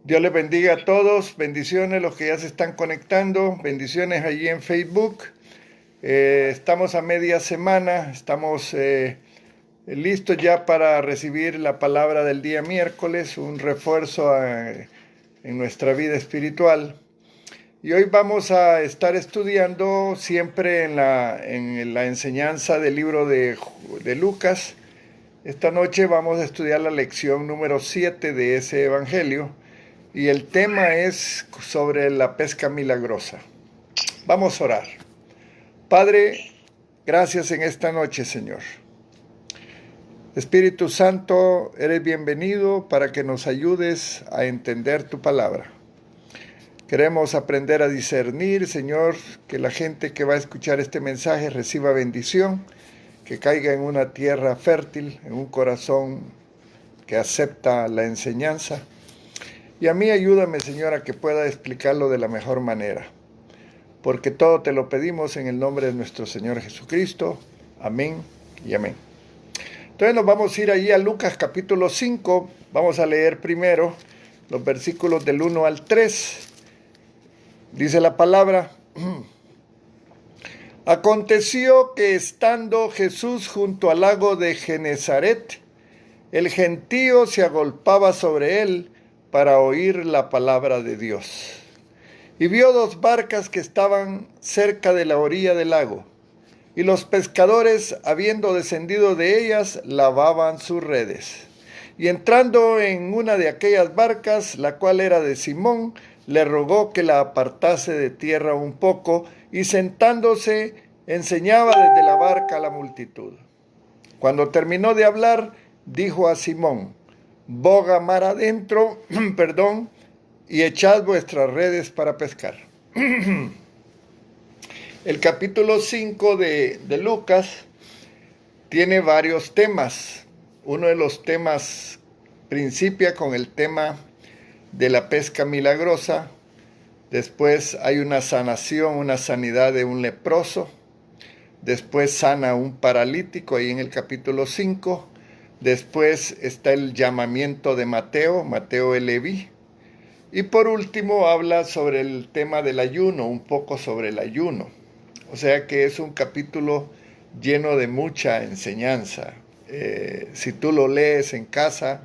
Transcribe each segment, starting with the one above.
Dios les bendiga a todos, bendiciones los que ya se están conectando, bendiciones allí en Facebook. Estamos a media semana, estamos listos ya para recibir la palabra del día miércoles, un refuerzo en nuestra vida espiritual. Y hoy vamos a estar estudiando siempre en la enseñanza del libro de Lucas. Esta noche vamos a estudiar la lección número 7 de ese evangelio. Y el tema es sobre la pesca milagrosa. Vamos a orar. Padre, gracias en esta noche, Señor. Espíritu Santo, eres bienvenido para que nos ayudes a entender tu palabra. Queremos aprender a discernir, Señor, que la gente que va a escuchar este mensaje reciba bendición, que caiga en una tierra fértil, en un corazón que acepta la enseñanza. Y a mí ayúdame, Señor, a que pueda explicarlo de la mejor manera. Porque todo te lo pedimos en el nombre de nuestro Señor Jesucristo. Amén y amén. Entonces nos vamos a ir allí a Lucas capítulo 5. Vamos a leer primero los versículos del 1 al 3. Dice la palabra: Aconteció que estando Jesús junto al lago de Genezaret, el gentío se agolpaba sobre él para oír la palabra de Dios. Y vio dos barcas que estaban cerca de la orilla del lago, y los pescadores, habiendo descendido de ellas, lavaban sus redes. Y entrando en una de aquellas barcas, la cual era de Simón, le rogó que la apartase de tierra un poco, y sentándose, enseñaba desde la barca a la multitud. Cuando terminó de hablar, dijo a Simón: boga mar adentro, y echad vuestras redes para pescar. El capítulo 5 de Lucas tiene varios temas. Uno de los temas principia con el tema de la pesca milagrosa. Después hay una sanación, una sanidad de un leproso. Después sana a un paralítico ahí en el capítulo 5. Después está el llamamiento de Mateo el Leví. Y por último habla sobre el tema del ayuno, un poco sobre el ayuno. O sea que es un capítulo lleno de mucha enseñanza. Si tú lo lees en casa,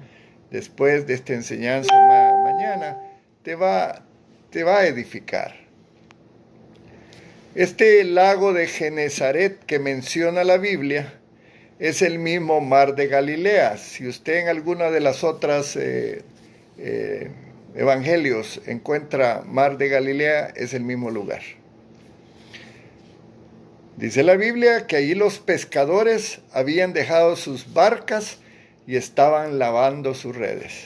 después de esta enseñanza mañana, te va a edificar. Este lago de Genezaret que menciona la Biblia es el mismo mar de Galilea. Si usted en alguna de las otras evangelios encuentra mar de Galilea, es el mismo lugar. Dice la Biblia que allí los pescadores habían dejado sus barcas y estaban lavando sus redes.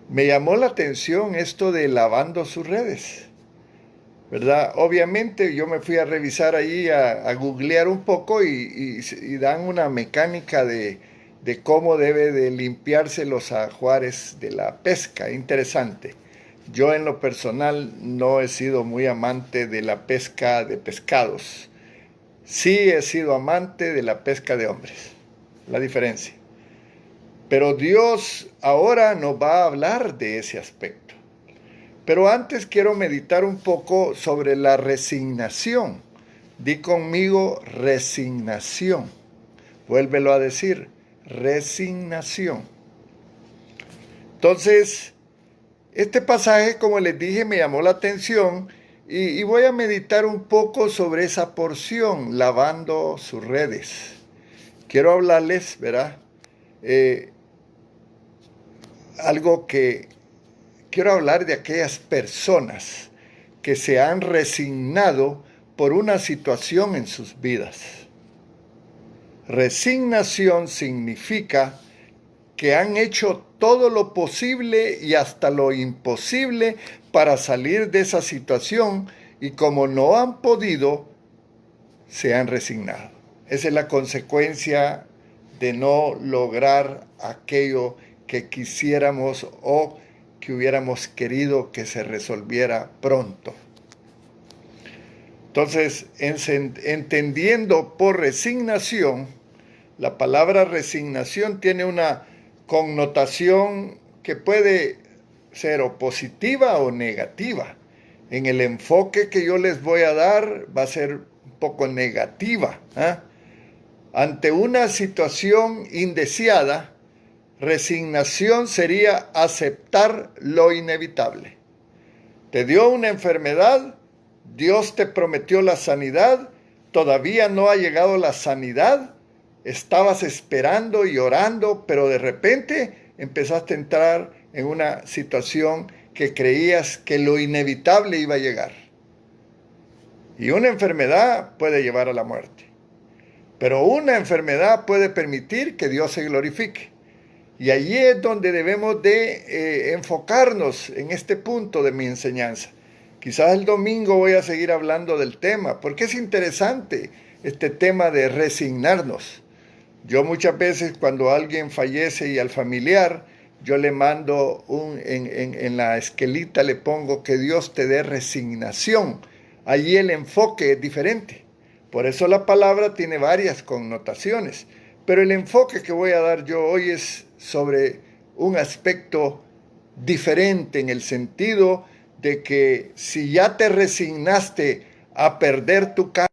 Me llamó la atención esto de lavando sus redes, ¿verdad? Obviamente yo me fui a revisar allí, a googlear un poco y dan una mecánica de cómo debe de limpiarse los ajuares de la pesca. Interesante. Yo en lo personal no he sido muy amante de la pesca de pescados. Sí he sido amante de la pesca de hombres. La diferencia. Pero Dios ahora nos va a hablar de ese aspecto. Pero antes quiero meditar un poco sobre la resignación. Di conmigo resignación. Vuélvelo a decir, resignación. Entonces, este pasaje, como les dije, me llamó la atención y voy a meditar un poco sobre esa porción, lavando sus redes. Quiero hablarles, ¿verdad? Quiero hablar de aquellas personas que se han resignado por una situación en sus vidas. Resignación significa que han hecho todo lo posible y hasta lo imposible para salir de esa situación y como no han podido, se han resignado. Esa es la consecuencia de no lograr aquello que quisiéramos o que hubiéramos querido que se resolviera pronto. Entonces, entendiendo por resignación, la palabra resignación tiene una connotación que puede ser o positiva o negativa. En el enfoque que yo les voy a dar va a ser un poco negativa. Ante una situación indeseada, resignación sería aceptar lo inevitable. Te dio una enfermedad, Dios te prometió la sanidad, todavía no ha llegado la sanidad, estabas esperando y orando, pero de repente empezaste a entrar en una situación que creías que lo inevitable iba a llegar. Y una enfermedad puede llevar a la muerte, pero una enfermedad puede permitir que Dios se glorifique. Y allí es donde debemos de enfocarnos en este punto de mi enseñanza. Quizás el domingo voy a seguir hablando del tema, porque es interesante este tema de resignarnos. Yo muchas veces cuando alguien fallece y al familiar, yo le mando en la esquelita le pongo que Dios te dé resignación. Allí el enfoque es diferente. Por eso la palabra tiene varias connotaciones. Pero el enfoque que voy a dar yo hoy es sobre un aspecto diferente en el sentido de que si ya te resignaste a perder tu casa,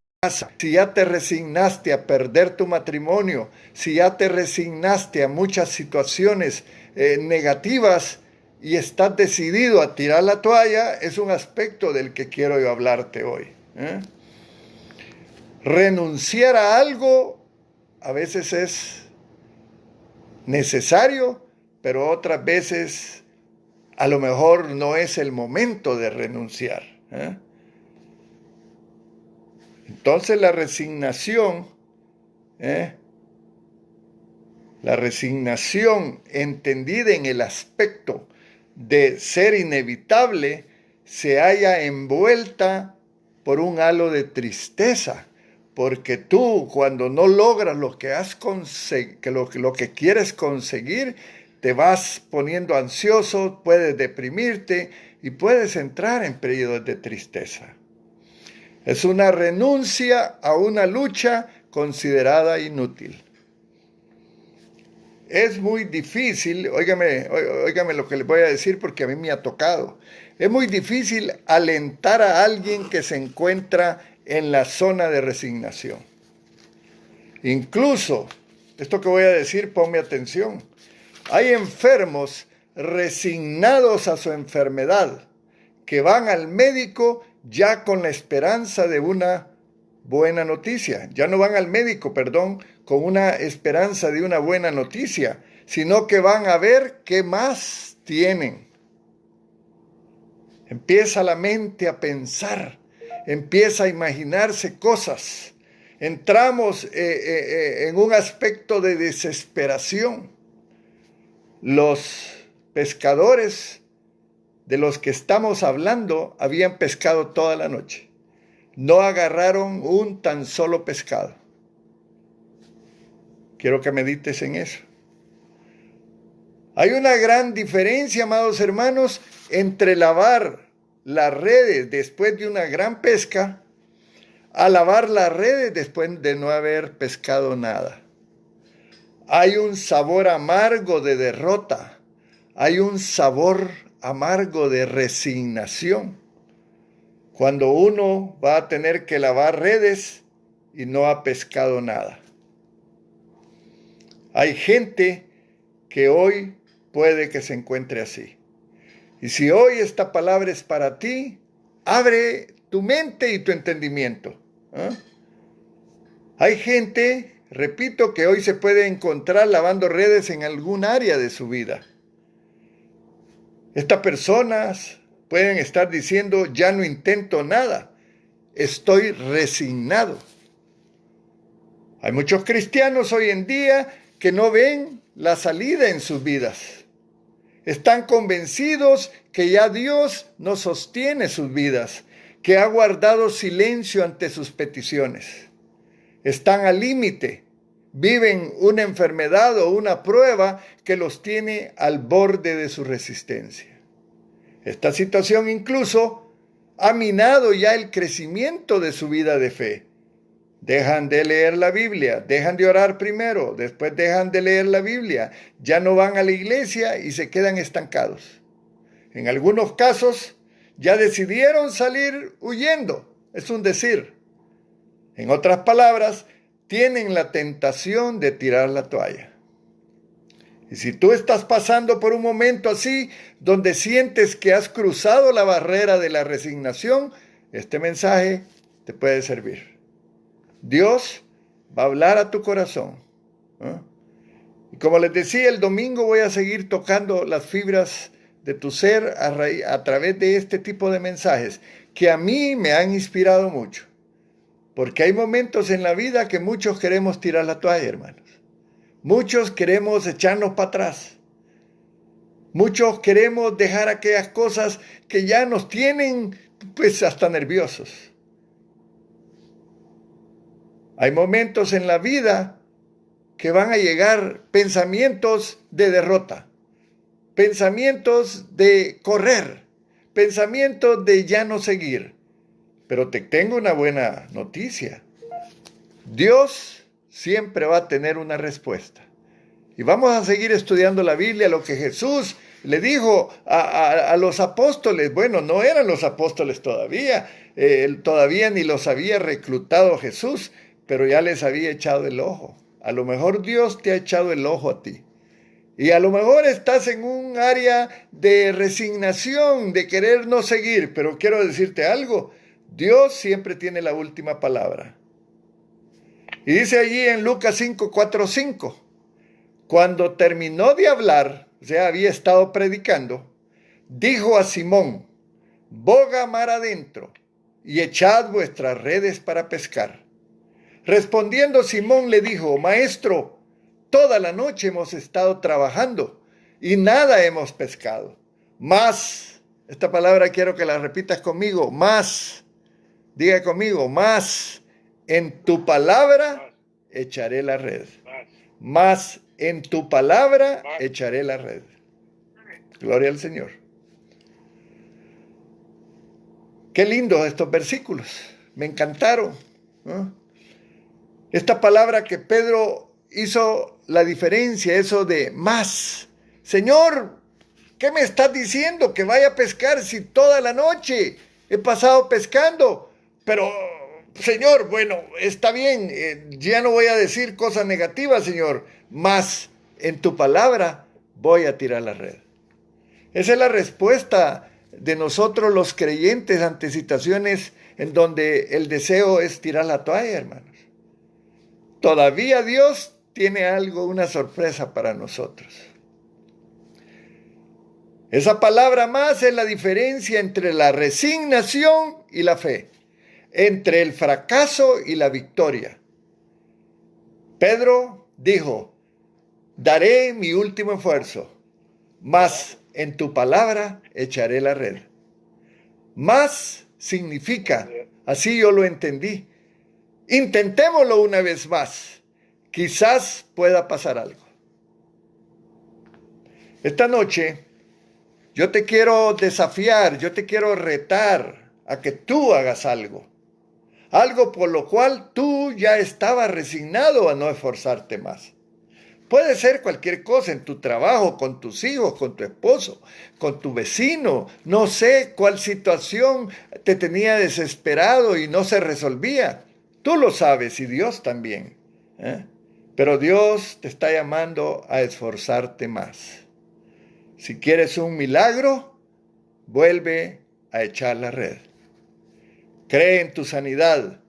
si ya te resignaste a perder tu matrimonio, si ya te resignaste a muchas situaciones negativas y estás decidido a tirar la toalla, es un aspecto del que quiero yo hablarte hoy. Renunciar a algo a veces es necesario, pero otras veces a lo mejor no es el momento de renunciar. Entonces la resignación entendida en el aspecto de ser inevitable, se halla envuelta por un halo de tristeza. Porque tú, cuando no logras lo que lo que quieres conseguir, te vas poniendo ansioso, puedes deprimirte y puedes entrar en periodos de tristeza. Es una renuncia a una lucha considerada inútil. Es muy difícil, óigame lo que les voy a decir porque a mí me ha tocado. Es muy difícil alentar a alguien que se encuentra en la zona de resignación. Incluso, esto que voy a decir, ponme atención. Hay enfermos resignados a su enfermedad que van al médico ya con la esperanza de una buena noticia. Ya no van al médico, con una esperanza de una buena noticia, sino que van a ver qué más tienen. Empieza la mente a pensar, empieza a imaginarse cosas. Entramos en un aspecto de desesperación. Los pescadores de los que estamos hablando habían pescado toda la noche. No agarraron un tan solo pescado. Quiero que medites en eso. Hay una gran diferencia, amados hermanos, entre lavar las redes después de una gran pesca a lavar las redes después de no haber pescado nada. Hay un sabor amargo de derrota. Hay un sabor amargo de resignación. Cuando uno va a tener que lavar redes y no ha pescado nada. Hay gente que hoy puede que se encuentre así. Y si hoy esta palabra es para ti, abre tu mente y tu entendimiento. Hay gente, repito, que hoy se puede encontrar lavando redes en algún área de su vida. Estas personas pueden estar diciendo, ya no intento nada, estoy resignado. Hay muchos cristianos hoy en día que no ven la salida en sus vidas. Están convencidos que ya Dios no sostiene sus vidas, que ha guardado silencio ante sus peticiones. Están al límite, viven una enfermedad o una prueba que los tiene al borde de su resistencia. Esta situación incluso ha minado ya el crecimiento de su vida de fe. Dejan de leer la Biblia, dejan de orar primero, después dejan de leer la Biblia, ya no van a la iglesia y se quedan estancados. En algunos casos ya decidieron salir huyendo, es un decir. En otras palabras, tienen la tentación de tirar la toalla. Y si tú estás pasando por un momento así, donde sientes que has cruzado la barrera de la resignación, este mensaje te puede servir. Dios va a hablar a tu corazón. Y como les decía, el domingo voy a seguir tocando las fibras de tu ser a través de este tipo de mensajes que a mí me han inspirado mucho. Porque hay momentos en la vida que muchos queremos tirar la toalla, hermanos. Muchos queremos echarnos para atrás. Muchos queremos dejar aquellas cosas que ya nos tienen pues hasta nerviosos. Hay momentos en la vida que van a llegar pensamientos de derrota, pensamientos de correr, pensamientos de ya no seguir. Pero te tengo una buena noticia. Dios siempre va a tener una respuesta. Y vamos a seguir estudiando la Biblia, lo que Jesús le dijo a los apóstoles. Bueno, no eran los apóstoles todavía, todavía ni los había reclutado Jesús, pero ya les había echado el ojo. A lo mejor Dios te ha echado el ojo a ti. Y a lo mejor estás en un área de resignación, de querer no seguir, pero quiero decirte algo, Dios siempre tiene la última palabra. Y dice allí en Lucas 5:4-5, cuando terminó de hablar, o sea, había estado predicando, dijo a Simón, boga mar adentro y echad vuestras redes para pescar. Respondiendo Simón le dijo, Maestro, toda la noche hemos estado trabajando y nada hemos pescado. Mas, esta palabra quiero que la repitas conmigo, mas, diga conmigo, mas, en tu palabra echaré la red. Mas, en tu palabra echaré la red. Gloria al Señor. Qué lindos estos versículos, me encantaron, ¿no? Esta palabra que Pedro hizo la diferencia, eso de más. Señor, ¿qué me estás diciendo? Que vaya a pescar si toda la noche he pasado pescando. Pero, Señor, bueno, está bien, ya no voy a decir cosas negativas, Señor. Más en tu palabra voy a tirar la red. Esa es la respuesta de nosotros los creyentes ante situaciones en donde el deseo es tirar la toalla, hermanos. Todavía Dios tiene algo, una sorpresa para nosotros. Esa palabra más es la diferencia entre la resignación y la fe, entre el fracaso y la victoria. Pedro dijo, daré mi último esfuerzo, mas en tu palabra echaré la red. Más significa, así yo lo entendí, intentémoslo una vez más. Quizás pueda pasar algo. Esta noche yo te quiero desafiar, yo te quiero retar a que tú hagas algo. Algo por lo cual tú ya estabas resignado a no esforzarte más. Puede ser cualquier cosa en tu trabajo, con tus hijos, con tu esposo, con tu vecino. No sé cuál situación te tenía desesperado y no se resolvía. Tú lo sabes y Dios también. Pero Dios te está llamando a esforzarte más. Si quieres un milagro, vuelve a echar la red. Cree en tu sanidad.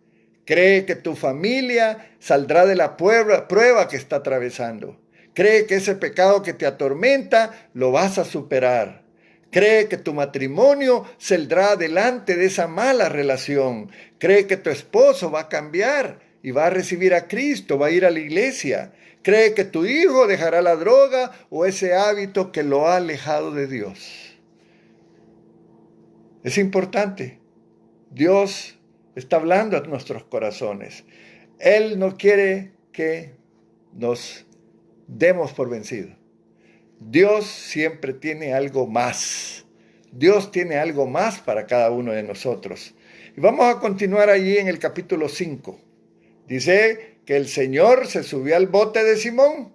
Cree que tu familia saldrá de la prueba que está atravesando. Cree que ese pecado que te atormenta lo vas a superar. Cree que tu matrimonio saldrá adelante de esa mala relación. Cree que tu esposo va a cambiar y va a recibir a Cristo, va a ir a la iglesia. Cree que tu hijo dejará la droga o ese hábito que lo ha alejado de Dios. Es importante. Dios está hablando a nuestros corazones. Él no quiere que nos demos por vencidos. Dios siempre tiene algo más. Dios tiene algo más para cada uno de nosotros. Y vamos a continuar allí en el capítulo 5. Dice que el Señor se subió al bote de Simón.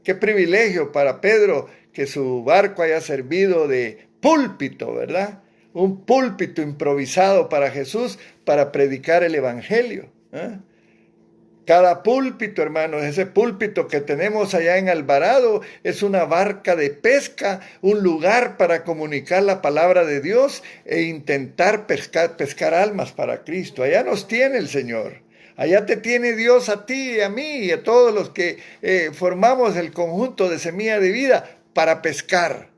Qué privilegio para Pedro que su barco haya servido de púlpito, ¿verdad? Un púlpito improvisado para Jesús para predicar el evangelio. Cada púlpito, hermanos, ese púlpito que tenemos allá en Alvarado es una barca de pesca, un lugar para comunicar la palabra de Dios e intentar pescar almas para Cristo. Allá nos tiene el Señor. Allá te tiene Dios a ti y a mí y a todos los que formamos el conjunto de Semilla de Vida para pescar.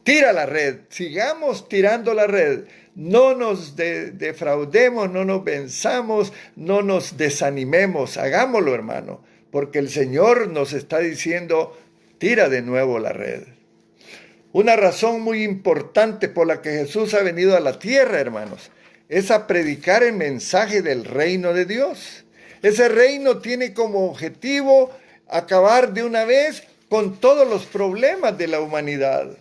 Tira la red, sigamos tirando la red. No nos defraudemos, no nos venzamos, no nos desanimemos. Hagámoslo, hermano, porque el Señor nos está diciendo, tira de nuevo la red. Una razón muy importante por la que Jesús ha venido a la tierra, hermanos, es a predicar el mensaje del reino de Dios. Ese reino tiene como objetivo acabar de una vez con todos los problemas de la humanidad.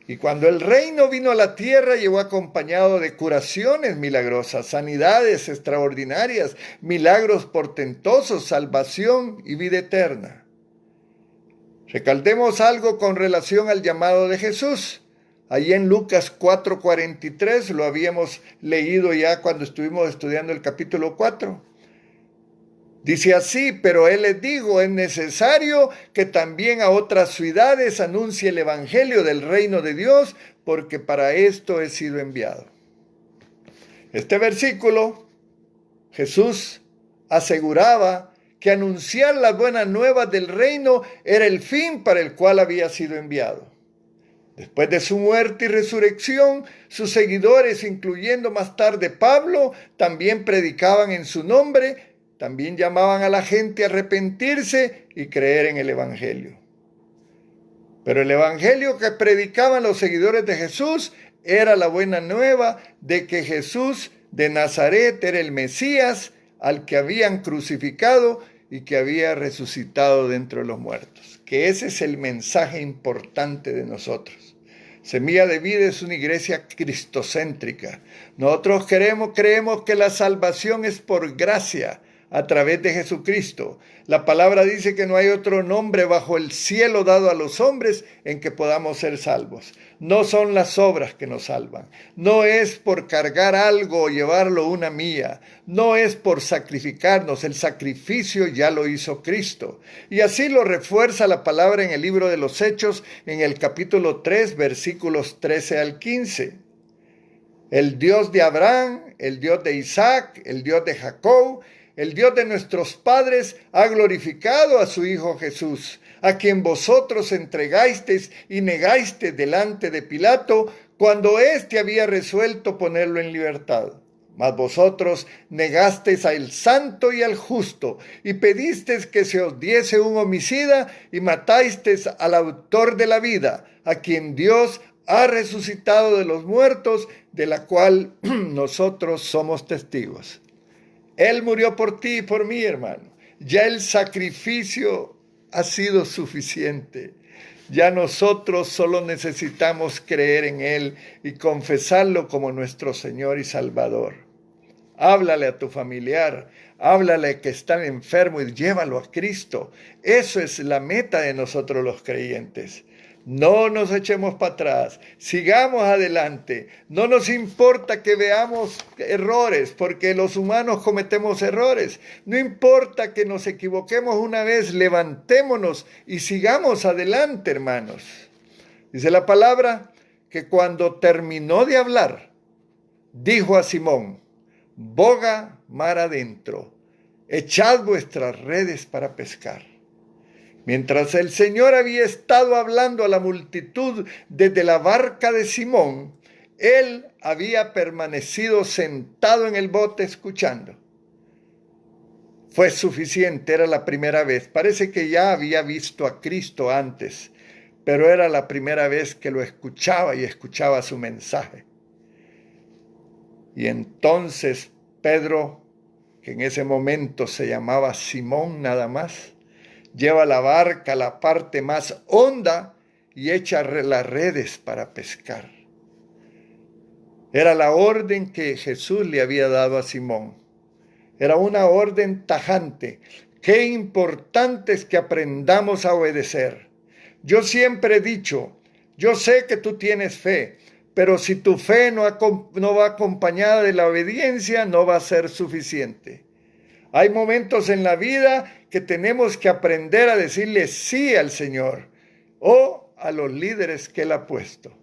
Y cuando el reino vino a la tierra, llegó acompañado de curaciones milagrosas, sanidades extraordinarias, milagros portentosos, salvación y vida eterna. Recaldemos algo con relación al llamado de Jesús. Allí en Lucas 4:43, lo habíamos leído ya cuando estuvimos estudiando el capítulo 4. Dice así, pero él les dijo, es necesario que también a otras ciudades anuncie el evangelio del reino de Dios, porque para esto he sido enviado. Este versículo, Jesús aseguraba que anunciar las buenas nuevas del reino era el fin para el cual había sido enviado. Después de su muerte y resurrección, sus seguidores, incluyendo más tarde Pablo, también predicaban en su nombre. También llamaban a la gente a arrepentirse y creer en el evangelio. Pero el evangelio que predicaban los seguidores de Jesús era la buena nueva de que Jesús de Nazaret era el Mesías al que habían crucificado y que había resucitado de entre los muertos. Que ese es el mensaje importante de nosotros. Semilla de Vida es una iglesia cristocéntrica. Nosotros creemos que la salvación es por gracia, a través de Jesucristo. La palabra dice que no hay otro nombre bajo el cielo dado a los hombres en que podamos ser salvos. No son las obras que nos salvan. No es por cargar algo o llevarlo una milla. No es por sacrificarnos. El sacrificio ya lo hizo Cristo. Y así lo refuerza la palabra en el libro de los Hechos, en el capítulo 3, versículos 13 al 15. El Dios de Abraham, el Dios de Isaac, el Dios de Jacob, el Dios de nuestros padres ha glorificado a su Hijo Jesús, a quien vosotros entregasteis y negasteis delante de Pilato, cuando éste había resuelto ponerlo en libertad. Mas vosotros negasteis al santo y al justo, y pedisteis que se os diese un homicida, y matasteis al autor de la vida, a quien Dios ha resucitado de los muertos, de la cual nosotros somos testigos. Él murió por ti y por mí, hermano. Ya el sacrificio ha sido suficiente. Ya nosotros solo necesitamos creer en Él y confesarlo como nuestro Señor y Salvador. Háblale a tu familiar, háblale que está enfermo y llévalo a Cristo. Eso es la meta de nosotros los creyentes. No nos echemos para atrás, sigamos adelante. No nos importa que veamos errores, porque los humanos cometemos errores. No importa que nos equivoquemos una vez, levantémonos y sigamos adelante, hermanos. Dice la palabra que cuando terminó de hablar, dijo a Simón, boga mar adentro, echad vuestras redes para pescar. Mientras el Señor había estado hablando a la multitud desde la barca de Simón, él había permanecido sentado en el bote escuchando. Fue suficiente, era la primera vez. Parece que ya había visto a Cristo antes, pero era la primera vez que lo escuchaba y escuchaba su mensaje. Y entonces Pedro, que en ese momento se llamaba Simón nada más, lleva la barca a la parte más honda y echa las redes para pescar. Era la orden que Jesús le había dado a Simón. Era una orden tajante. Qué importante es que aprendamos a obedecer. Yo siempre he dicho Yo sé que tú tienes fe, pero si tu fe no va acompañada de la obediencia, no va a ser suficiente. Hay momentos en la vida que tenemos que aprender a decirle sí al Señor o a los líderes que Él ha puesto.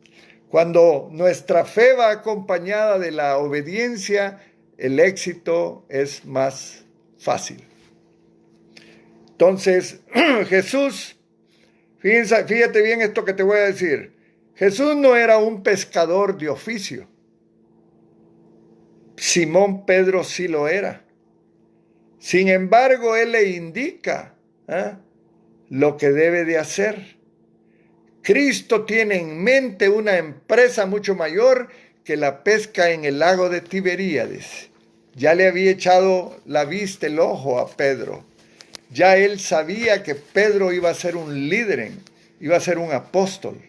Cuando nuestra fe va acompañada de la obediencia, el éxito es más fácil. Entonces, Jesús, fíjate bien esto que te voy a decir. Jesús no era un pescador de oficio. Simón Pedro sí lo era. Sin embargo, Él le indica lo que debe de hacer. Cristo tiene en mente una empresa mucho mayor que la pesca en el lago de Tiberíades. Ya le había echado la vista, el ojo a Pedro. Ya él sabía que Pedro iba a ser un líder, iba a ser un apóstol.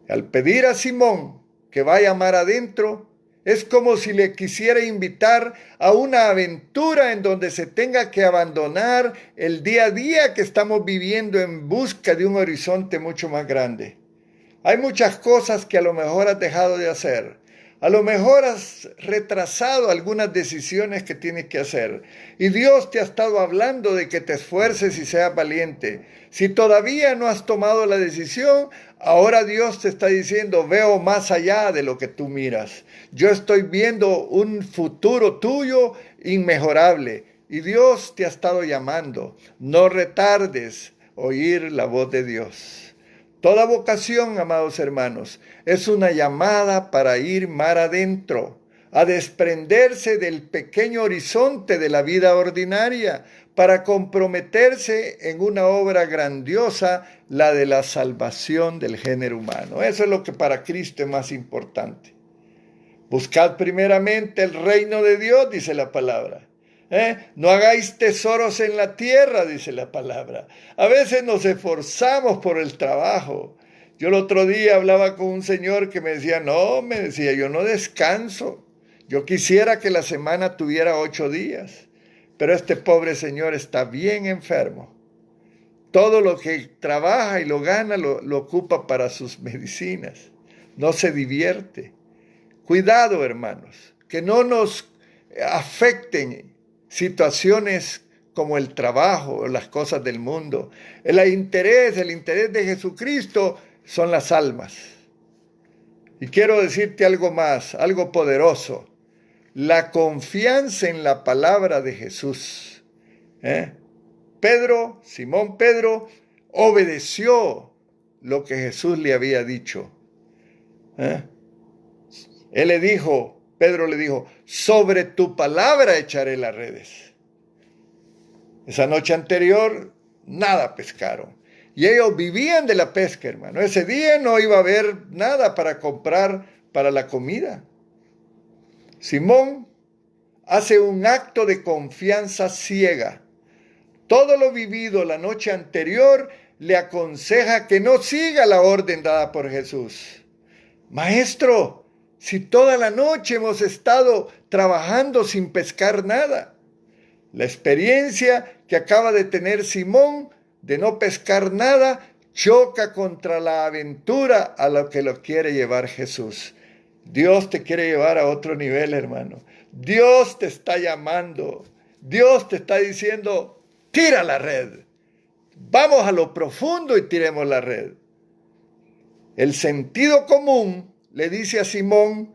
Al pedir a Simón que vaya mar adentro, es como si le quisiera invitar a una aventura en donde se tenga que abandonar el día a día que estamos viviendo en busca de un horizonte mucho más grande. Hay muchas cosas que a lo mejor has dejado de hacer. A lo mejor has retrasado algunas decisiones que tienes que hacer. Y Dios te ha estado hablando de que te esfuerces y seas valiente. Si todavía no has tomado la decisión, ahora Dios te está diciendo, veo más allá de lo que tú miras. Yo estoy viendo un futuro tuyo inmejorable. Y Dios te ha estado llamando. No retardes oír la voz de Dios. Toda vocación, amados hermanos, es una llamada para ir mar adentro, a desprenderse del pequeño horizonte de la vida ordinaria, para comprometerse en una obra grandiosa, la de la salvación del género humano. Eso es lo que para Cristo es más importante. Buscad primeramente el reino de Dios, dice la palabra. No hagáis tesoros en la tierra, dice la palabra. A veces nos esforzamos por el trabajo. Yo el otro día hablaba con un señor que me decía, yo no descanso. Yo quisiera que la semana tuviera 8 días, pero este pobre señor está bien enfermo. Todo lo que trabaja y lo gana lo ocupa para sus medicinas. No se divierte. Cuidado, hermanos, que no nos afecten situaciones como el trabajo o las cosas del mundo. El interés de Jesucristo son las almas. Y quiero decirte algo más, algo poderoso. La confianza en la palabra de Jesús. Simón Pedro, obedeció lo que Jesús le había dicho. Pedro le dijo, sobre tu palabra echaré las redes. Esa noche anterior, nada pescaron. Y ellos vivían de la pesca, hermano. Ese día no iba a haber nada para comprar para la comida. Simón hace un acto de confianza ciega. Todo lo vivido la noche anterior le aconseja que no siga la orden dada por Jesús. Maestro, si toda la noche hemos estado trabajando sin pescar nada. La experiencia que acaba de tener Simón de no pescar nada choca contra la aventura a lo que lo quiere llevar Jesús. Dios te quiere llevar a otro nivel, hermano. Dios te está llamando. Dios te está diciendo, tira la red. Vamos a lo profundo y tiremos la red. El sentido común le dice a Simón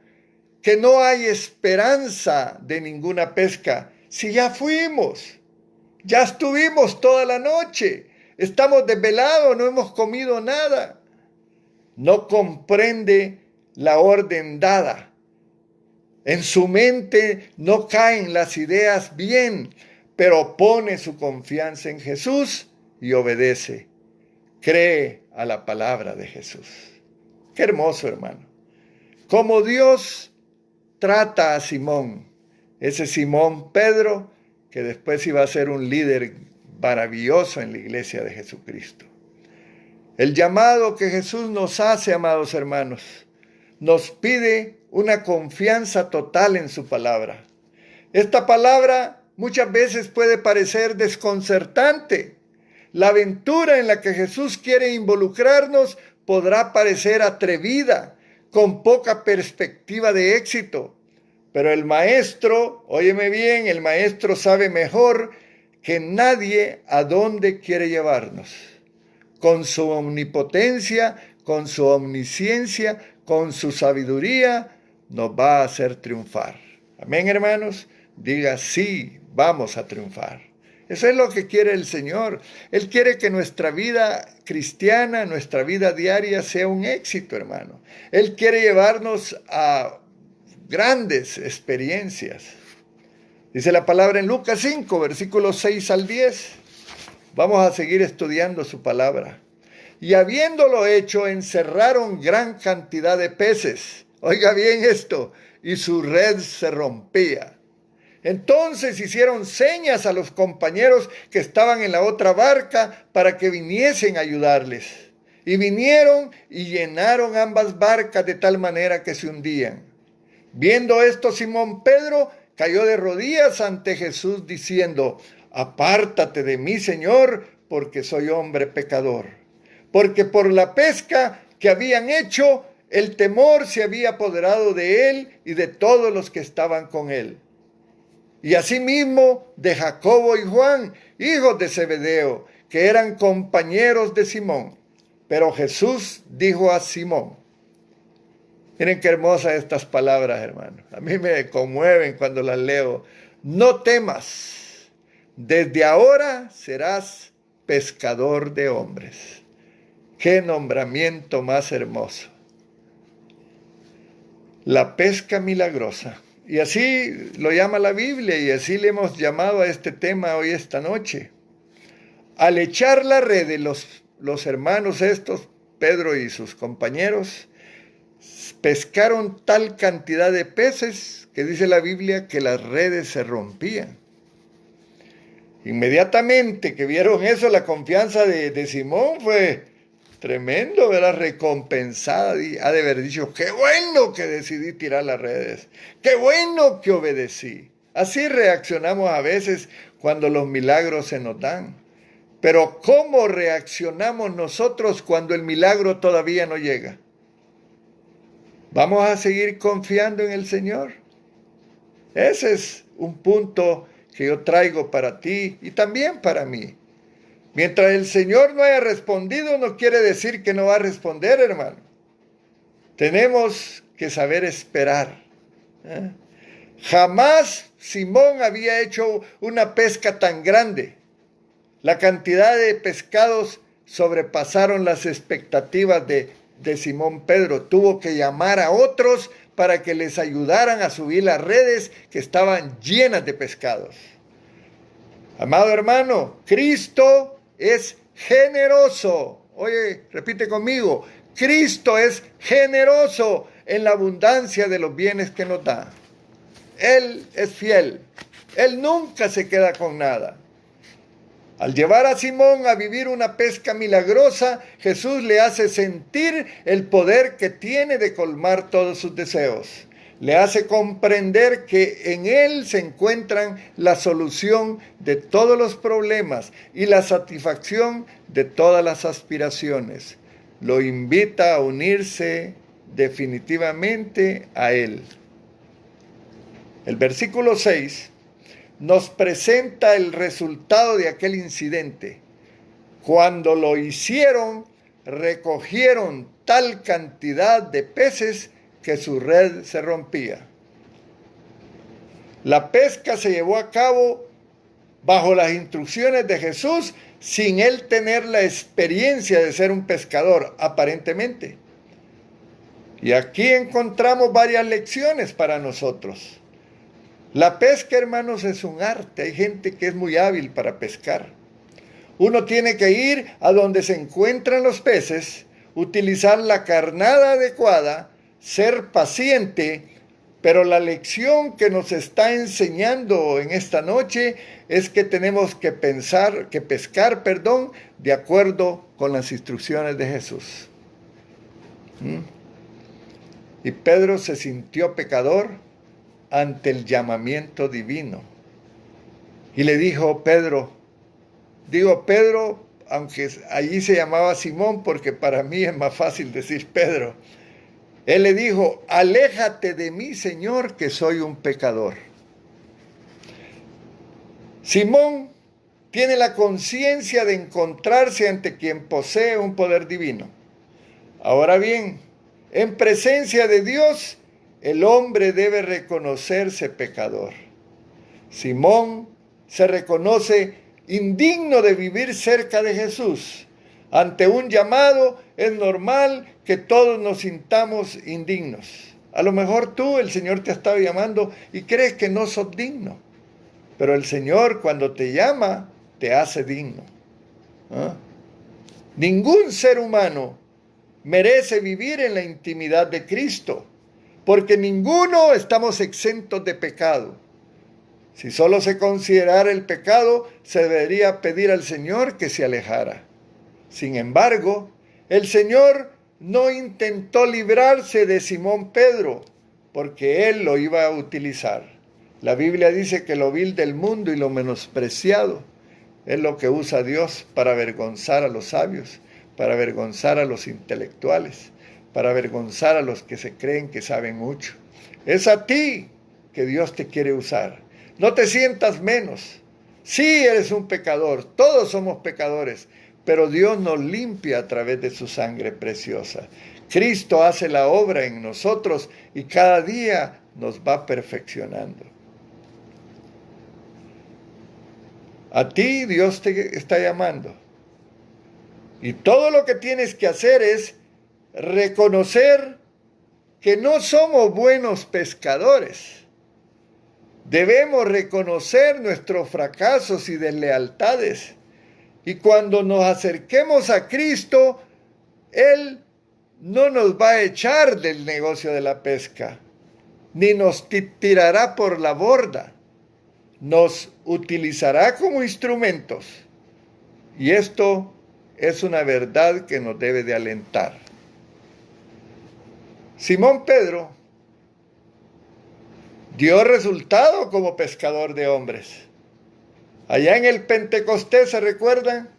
que no hay esperanza de ninguna pesca. Si ya fuimos, ya estuvimos toda la noche, estamos desvelados, no hemos comido nada. No comprende la orden dada. En su mente no caen las ideas bien, pero pone su confianza en Jesús y obedece. Cree a la palabra de Jesús. Qué hermoso, hermano. Como Dios trata a Simón, ese Simón Pedro, que después iba a ser un líder maravilloso en la iglesia de Jesucristo. El llamado que Jesús nos hace, amados hermanos, nos pide una confianza total en su palabra. Esta palabra muchas veces puede parecer desconcertante. La aventura en la que Jesús quiere involucrarnos podrá parecer atrevida, con poca perspectiva de éxito. Pero el maestro, óyeme bien, el maestro sabe mejor que nadie a dónde quiere llevarnos. Con su omnipotencia, con su omnisciencia, con su sabiduría, nos va a hacer triunfar. Amén, hermanos. Diga, sí, vamos a triunfar. Eso es lo que quiere el Señor. Él quiere que nuestra vida cristiana, nuestra vida diaria sea un éxito, hermano. Él quiere llevarnos a grandes experiencias. Dice la palabra en Lucas 5, versículos 6 al 10. Vamos a seguir estudiando su palabra. Y habiéndolo hecho, encerraron gran cantidad de peces. Oiga bien esto, y su red se rompía. Entonces hicieron señas a los compañeros que estaban en la otra barca para que viniesen a ayudarles. Y vinieron y llenaron ambas barcas de tal manera que se hundían. Viendo esto, Simón Pedro cayó de rodillas ante Jesús diciendo, apártate de mí, Señor, porque soy hombre pecador. Porque por la pesca que habían hecho, el temor se había apoderado de él y de todos los que estaban con él. Y asimismo de Jacobo y Juan, hijos de Zebedeo, que eran compañeros de Simón. Pero Jesús dijo a Simón, miren qué hermosas estas palabras, hermano. A mí me conmueven cuando las leo. No temas, desde ahora serás pescador de hombres. Qué nombramiento más hermoso. La pesca milagrosa. Y así lo llama la Biblia y así le hemos llamado a este tema hoy esta noche. Al echar la red de los hermanos estos, Pedro y sus compañeros, pescaron tal cantidad de peces que dice la Biblia que las redes se rompían. Inmediatamente que vieron eso, la confianza de Simón fue tremendo, ¿verdad? Recompensada. Ha de haber dicho, qué bueno que decidí tirar las redes, qué bueno que obedecí. Así reaccionamos a veces cuando los milagros se nos dan. Pero ¿cómo reaccionamos nosotros cuando el milagro todavía no llega? ¿Vamos a seguir confiando en el Señor? Ese es un punto que yo traigo para ti y también para mí. Mientras el Señor no haya respondido, no quiere decir que no va a responder, hermano. Tenemos que saber esperar. Jamás Simón había hecho una pesca tan grande. La cantidad de pescados sobrepasaron las expectativas de Simón Pedro. Tuvo que llamar a otros para que les ayudaran a subir las redes que estaban llenas de pescados. Amado hermano, Cristo es generoso. Oye, repite conmigo. Cristo es generoso en la abundancia de los bienes que nos da. Él es fiel. Él nunca se queda con nada. Al llevar a Simón a vivir una pesca milagrosa, Jesús le hace sentir el poder que tiene de colmar todos sus deseos. Le hace comprender que en Él se encuentran la solución de todos los problemas y la satisfacción de todas las aspiraciones. Lo invita a unirse definitivamente a Él. El versículo 6 nos presenta el resultado de aquel incidente. Cuando lo hicieron, recogieron tal cantidad de peces que su red se rompía. La pesca se llevó a cabo bajo las instrucciones de Jesús, sin él tener la experiencia de ser un pescador, aparentemente. Y aquí encontramos varias lecciones para nosotros. La pesca, hermanos, es un arte. Hay gente que es muy hábil para pescar. Uno tiene que ir a donde se encuentran los peces, utilizar la carnada adecuada, ser paciente, pero la lección que nos está enseñando en esta noche es que tenemos que pescar, de acuerdo con las instrucciones de Jesús. Y Pedro se sintió pecador ante el llamamiento divino. Y le dijo Pedro, aunque allí se llamaba Simón, porque para mí es más fácil decir Pedro. Él le dijo: aléjate de mí, Señor, que soy un pecador. Simón tiene la conciencia de encontrarse ante quien posee un poder divino. Ahora bien, en presencia de Dios, el hombre debe reconocerse pecador. Simón se reconoce indigno de vivir cerca de Jesús. Ante un llamado es normal que todos nos sintamos indignos. A lo mejor tú, el Señor te ha estado llamando y crees que no sos digno. Pero el Señor, cuando te llama, te hace digno. ¿Ah? Ningún ser humano merece vivir en la intimidad de Cristo, porque ninguno estamos exentos de pecado. Si solo se considerara el pecado, se debería pedir al Señor que se alejara. Sin embargo, el Señor no intentó librarse de Simón Pedro, porque Él lo iba a utilizar. La Biblia dice que lo vil del mundo y lo menospreciado es lo que usa Dios para avergonzar a los sabios, para avergonzar a los intelectuales, para avergonzar a los que se creen que saben mucho. Es a ti que Dios te quiere usar. No te sientas menos. Sí, eres un pecador, todos somos pecadores, pero Dios nos limpia a través de su sangre preciosa. Cristo hace la obra en nosotros y cada día nos va perfeccionando. A ti Dios te está llamando. Y todo lo que tienes que hacer es reconocer que no somos buenos pescadores. Debemos reconocer nuestros fracasos y deslealtades. Y cuando nos acerquemos a Cristo, Él no nos va a echar del negocio de la pesca, ni nos tirará por la borda. Nos utilizará como instrumentos. Y esto es una verdad que nos debe de alentar. Simón Pedro dio resultado como pescador de hombres. Allá en el Pentecostés, ¿se recuerdan?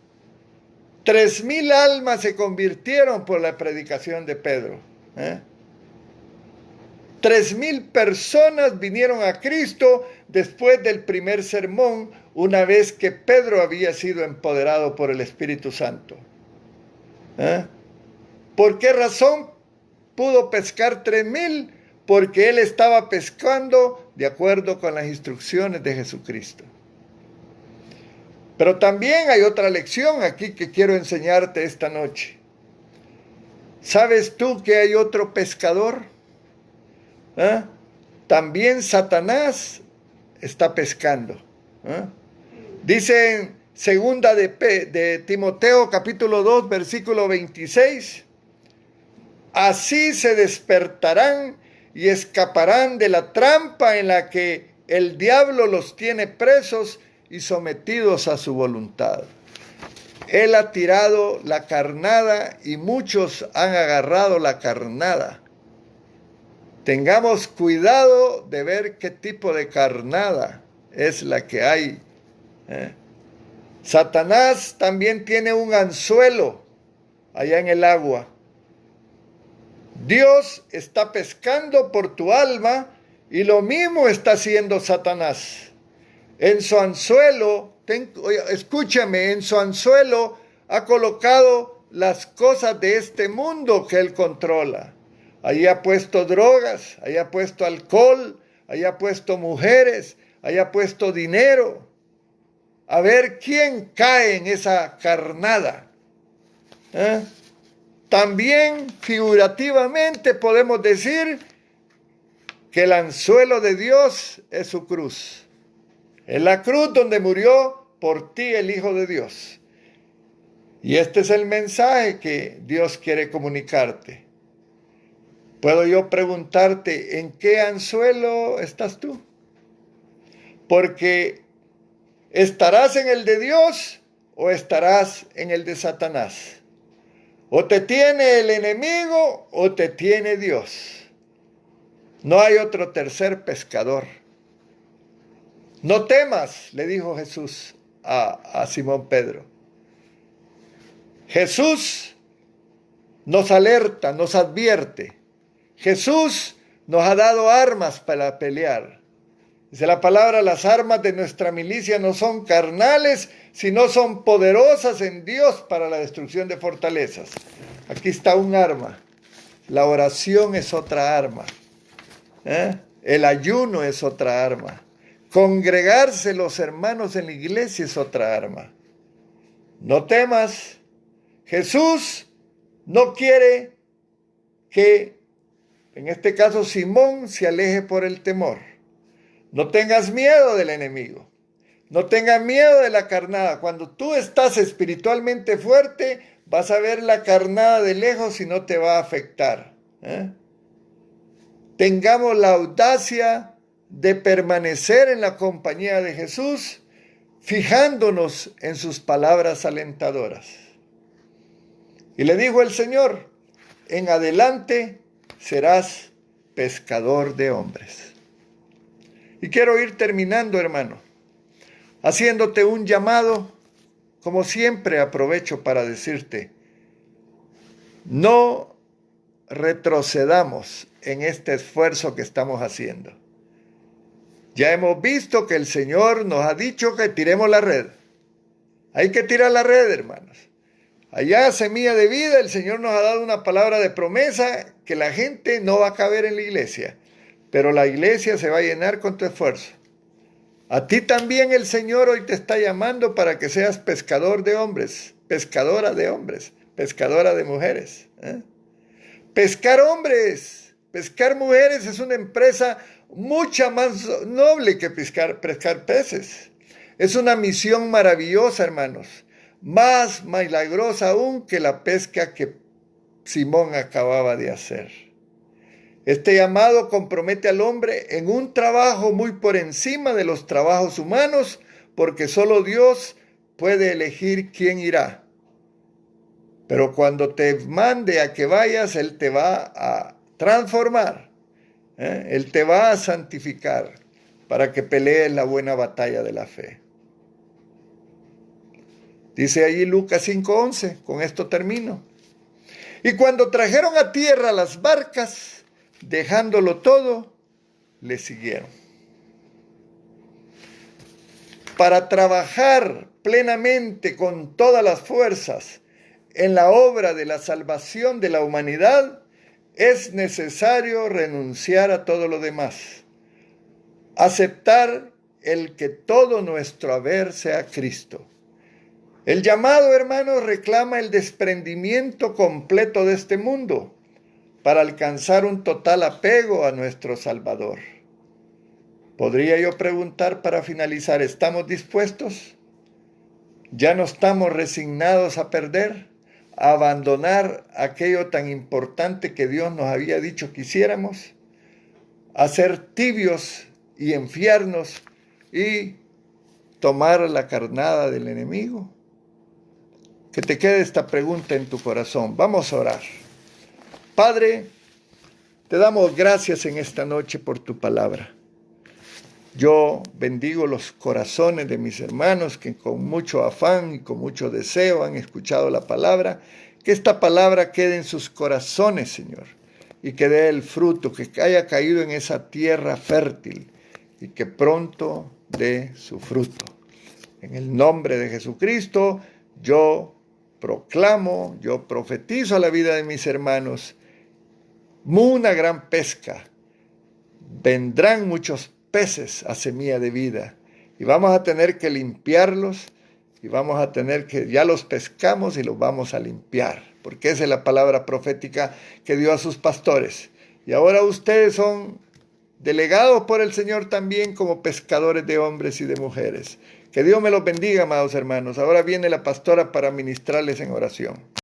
3,000 almas se convirtieron por la predicación de Pedro. 3,000 personas vinieron a Cristo después del primer sermón, una vez que Pedro había sido empoderado por el Espíritu Santo. ¿Por qué razón pudo pescar 3,000? Porque él estaba pescando de acuerdo con las instrucciones de Jesucristo. Pero también hay otra lección aquí que quiero enseñarte esta noche. ¿Sabes tú que hay otro pescador? También Satanás está pescando. Dice en segunda de Timoteo capítulo 2 versículo 26, así se despertarán y escaparán de la trampa en la que el diablo los tiene presos y sometidos a su voluntad. Él ha tirado la carnada y muchos han agarrado la carnada. Tengamos cuidado de ver qué tipo de carnada es la que hay. Satanás también tiene un anzuelo allá en el agua. Dios está pescando por tu alma y lo mismo está haciendo Satanás. En su anzuelo, escúchame, en su anzuelo ha colocado las cosas de este mundo que él controla. Allí ha puesto drogas, allí ha puesto alcohol, allí ha puesto mujeres, allí ha puesto dinero. A ver quién cae en esa carnada. También figurativamente podemos decir que el anzuelo de Dios es su cruz. Es la cruz donde murió por ti el Hijo de Dios. Y este es el mensaje que Dios quiere comunicarte. ¿Puedo yo preguntarte en qué anzuelo estás tú? Porque ¿estarás en el de Dios o estarás en el de Satanás? O te tiene el enemigo o te tiene Dios. No hay otro tercer pescador. No temas, le dijo Jesús a Simón Pedro. Jesús nos alerta, nos advierte. Jesús nos ha dado armas para pelear. Dice la palabra, las armas de nuestra milicia no son carnales, sino son poderosas en Dios para la destrucción de fortalezas. Aquí está un arma. La oración es otra arma. El ayuno es otra arma. Congregarse los hermanos en la iglesia es otra arma. No temas. Jesús no quiere que, en este caso, Simón se aleje por el temor. No tengas miedo del enemigo. No tengas miedo de la carnada. Cuando tú estás espiritualmente fuerte, vas a ver la carnada de lejos y no te va a afectar. Tengamos la audacia de permanecer en la compañía de Jesús, fijándonos en sus palabras alentadoras. Y le dijo el Señor, en adelante serás pescador de hombres. Y quiero ir terminando, hermano, haciéndote un llamado. Como siempre aprovecho para decirte, no retrocedamos en este esfuerzo que estamos haciendo. Ya hemos visto que el Señor nos ha dicho que tiremos la red. Hay que tirar la red, hermanos. Allá, Semilla de Vida, el Señor nos ha dado una palabra de promesa que la gente no va a caber en la iglesia, pero la iglesia se va a llenar con tu esfuerzo. A ti también el Señor hoy te está llamando para que seas pescador de hombres, pescadora de hombres, pescadora de mujeres. Pescar hombres, pescar mujeres es una empresa mucha más noble que pescar peces. Es una misión maravillosa, hermanos, más milagrosa aún que la pesca que Simón acababa de hacer. Este llamado compromete al hombre en un trabajo muy por encima de los trabajos humanos, porque solo Dios puede elegir quién irá. Pero cuando te mande a que vayas, Él te va a transformar. Él te va a santificar para que pelees la buena batalla de la fe. Dice allí Lucas 5:11, con esto termino. Y cuando trajeron a tierra las barcas, dejándolo todo, le siguieron. Para trabajar plenamente con todas las fuerzas en la obra de la salvación de la humanidad, es necesario renunciar a todo lo demás. Aceptar el que todo nuestro haber sea Cristo. El llamado, hermanos, reclama el desprendimiento completo de este mundo para alcanzar un total apego a nuestro Salvador. ¿Podría yo preguntar para finalizar, ¿estamos dispuestos? ¿Ya no estamos resignados a perder, a abandonar aquello tan importante que Dios nos había dicho que hiciéramos? ¿A ser tibios y enfiarnos y tomar la carnada del enemigo? Que te quede esta pregunta en tu corazón. Vamos a orar. Padre, te damos gracias en esta noche por tu palabra. Yo bendigo los corazones de mis hermanos que con mucho afán y con mucho deseo han escuchado la palabra. Que esta palabra quede en sus corazones, Señor, y que dé el fruto, que haya caído en esa tierra fértil y que pronto dé su fruto. En el nombre de Jesucristo, yo proclamo, yo profetizo a la vida de mis hermanos una gran pesca. Vendrán muchos peces a Semilla de Vida y vamos a tener que limpiarlos y vamos a tener que, ya los pescamos y los vamos a limpiar, porque esa es la palabra profética que dio a sus pastores. Y ahora ustedes son delegados por el Señor también como pescadores de hombres y de mujeres. Que Dios me los bendiga, amados hermanos. Ahora viene la pastora para ministrarles en oración.